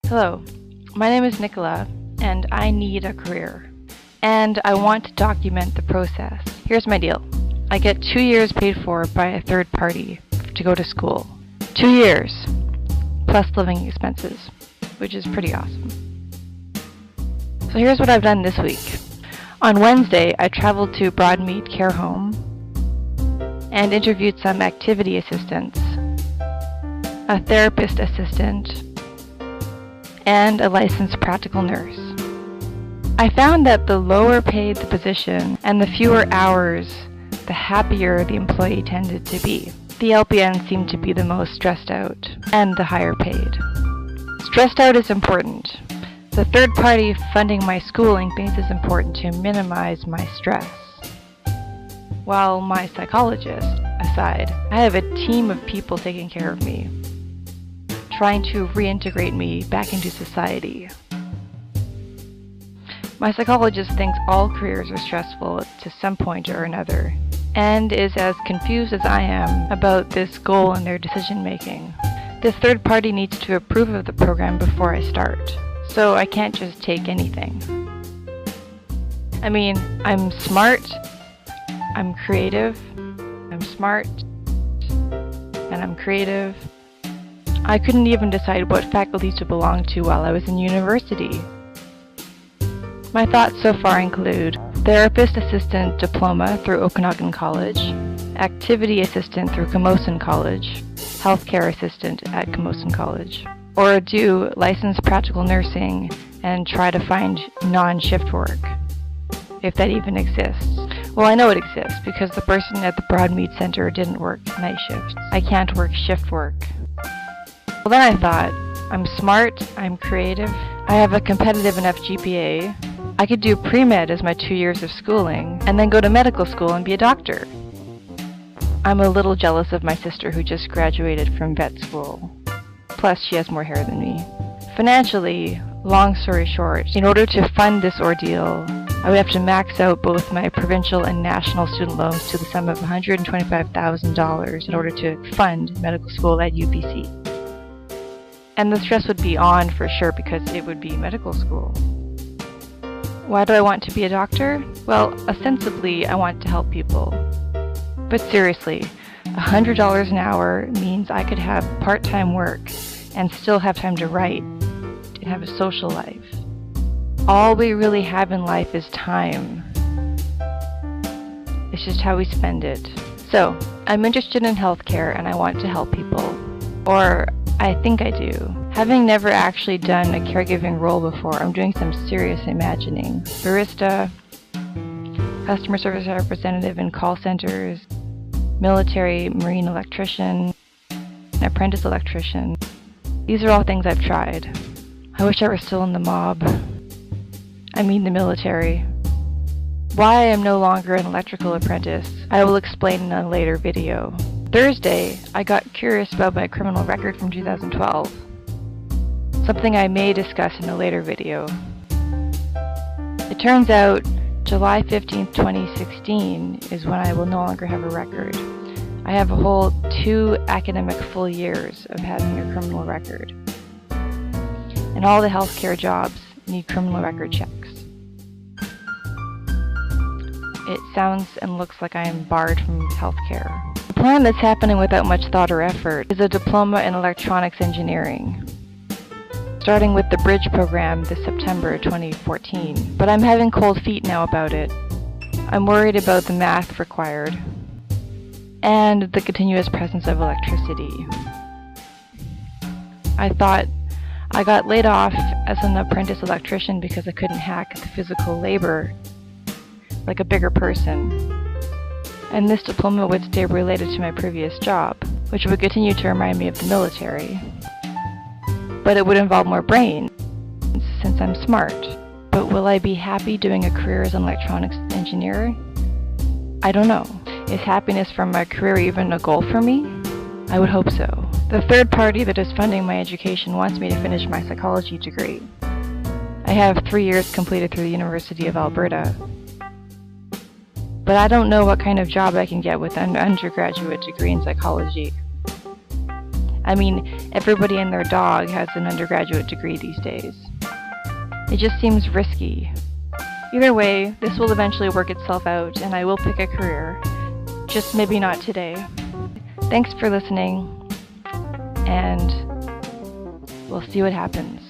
Hello, my name is Nicola, and I need a career. And I want to document the process. Here's my deal. I get 2 years paid for by a third party to go to school. 2 years, plus living expenses, which is pretty awesome. So here's what I've done this week. On Wednesday, I traveled to Broadmead Care Home and interviewed some activity assistants, a therapist assistant, and a licensed practical nurse. I found that the lower paid the position and the fewer hours, the happier the employee tended to be. The LPN seemed to be the most stressed out and the higher paid. Stressed out is important. The third party funding my schooling thinks it's important to minimize my stress. While my psychologist aside, I have a team of people taking care of me, trying to reintegrate me back into society. My psychologist thinks all careers are stressful to some point or another, and is as confused as I am about this goal in their decision making. This third party needs to approve of the program before I start, so I can't just take anything. I mean, I'm smart, I'm creative, I'm smart, and I'm creative. I couldn't even decide what faculty to belong to while I was in university. My thoughts so far include therapist assistant diploma through Okanagan College, activity assistant through Camosun College, healthcare assistant at Camosun College, or do licensed practical nursing and try to find non-shift work, if that even exists. Well, I know it exists because the person at the Broadmead Center didn't work night shifts. I can't work shift work. Well, then I thought, I'm smart, I'm creative, I have a competitive enough GPA, I could do pre-med as my 2 years of schooling, and then go to medical school and be a doctor. I'm a little jealous of my sister who just graduated from vet school. Plus, she has more hair than me. Financially, long story short, in order to fund this ordeal, I would have to max out both my provincial and national student loans to the sum of $125,000 in order to fund medical school at UBC. And the stress would be on for sure because it would be medical school. Why do I want to be a doctor? Well, ostensibly, I want to help people. But seriously, $100 an hour means I could have part-time work and still have time to write and have a social life. All we really have in life is time. It's just how we spend it. So, I'm interested in healthcare and I want to help people. Or I think I do. Having never actually done a caregiving role before, I'm doing some serious imagining. Barista, customer service representative in call centers, military marine electrician, apprentice electrician. These are all things I've tried. I wish I were still in the mob. I mean the military. Why I am no longer an electrical apprentice, I will explain in a later video. Thursday, I got curious about my criminal record from 2012, something I may discuss in a later video. It turns out July 15th, 2016 is when I will no longer have a record. I have a whole 2 academic full years of having a criminal record. And all the healthcare jobs need criminal record checks. It sounds and looks like I am barred from healthcare. The plan that's happening without much thought or effort is a diploma in electronics engineering, starting with the Bridge program this September 2014. But I'm having cold feet now about it. I'm worried about the math required and the continuous presence of electricity. I thought I got laid off as an apprentice electrician because I couldn't hack the physical labor like a bigger person. And this diploma would stay related to my previous job, which would continue to remind me of the military. But it would involve more brains, since I'm smart. But will I be happy doing a career as an electronics engineer? I don't know. Is happiness from my career even a goal for me? I would hope so. The third party that is funding my education wants me to finish my psychology degree. I have 3 years completed through the University of Alberta. But I don't know what kind of job I can get with an undergraduate degree in psychology. I mean, everybody and their dog has an undergraduate degree these days. It just seems risky. Either way, this will eventually work itself out, and I will pick a career. Just maybe not today. Thanks for listening, and we'll see what happens.